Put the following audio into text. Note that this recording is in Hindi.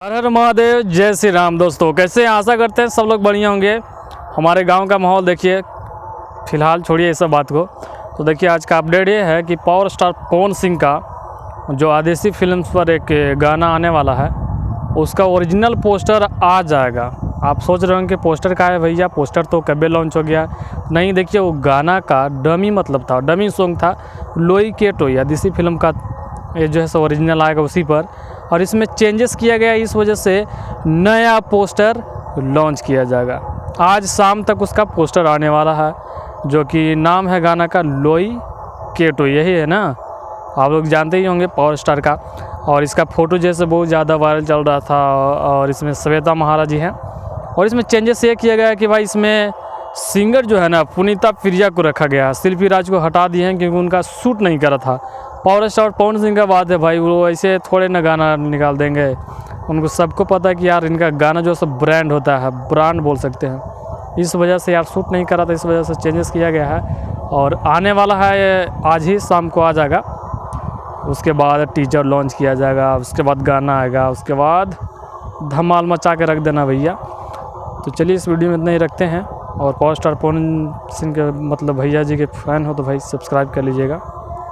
हर हर महादेव, जय श्री राम। दोस्तों कैसे हैं? आशा करते हैं सब लोग बढ़िया होंगे। हमारे गांव का माहौल देखिए, फ़िलहाल छोड़िए इस सब बात को। तो देखिए आज का अपडेट ये है कि पावर स्टार पवन सिंह का जो आदेशी फिल्म्स पर एक गाना आने वाला है, उसका ओरिजिनल पोस्टर आ जाएगा। आप सोच रहे होंगे कि पोस्टर का है भैया, पोस्टर तो कभी लॉन्च हो गया। नहीं, देखिए वो गाना का डमी मतलब था, डमी सॉन्ग था। लोई के टोई आदेशी फिल्म का ये जो है सो ओरिजिनल आएगा उसी पर, और इसमें चेंजेस किया गया, इस वजह से नया पोस्टर लॉन्च किया जाएगा। आज शाम तक उसका पोस्टर आने वाला है, जो कि नाम है गाना का लोई के टोई, यही है ना, आप लोग जानते ही होंगे पावर स्टार का। और इसका फ़ोटो जैसे बहुत ज़्यादा वायरल चल रहा था, और इसमें श्वेता महाराज जी हैं। और इसमें चेंजेस ये किया गया है कि भाई इसमें सिंगर जो है ना पुनीता प्रिया को रखा गया है, शिल्पी राज को हटा दिए हैं क्योंकि उनका शूट नहीं करा था। पावर स्टार पवन सिंह का बात है भाई, वो ऐसे थोड़े ना गाना निकाल देंगे। उनको सबको पता है कि यार इनका गाना जो सब ब्रांड होता है, ब्रांड बोल सकते हैं। इस वजह से यार शूट नहीं करा था, इस वजह से चेंजेस किया गया है। और आने वाला है, आज ही शाम को आ जाएगा। उसके बाद टीजर लॉन्च किया जाएगा, उसके बाद गाना आएगा, उसके बाद धमाल मचा के रख देना भैया। तो चलिए इस वीडियो में इतना ही रखते हैं। और पावर स्टार पवन सिंह के मतलब भैया जी के फ़ैन हो तो भाई सब्सक्राइब कर लीजिएगा।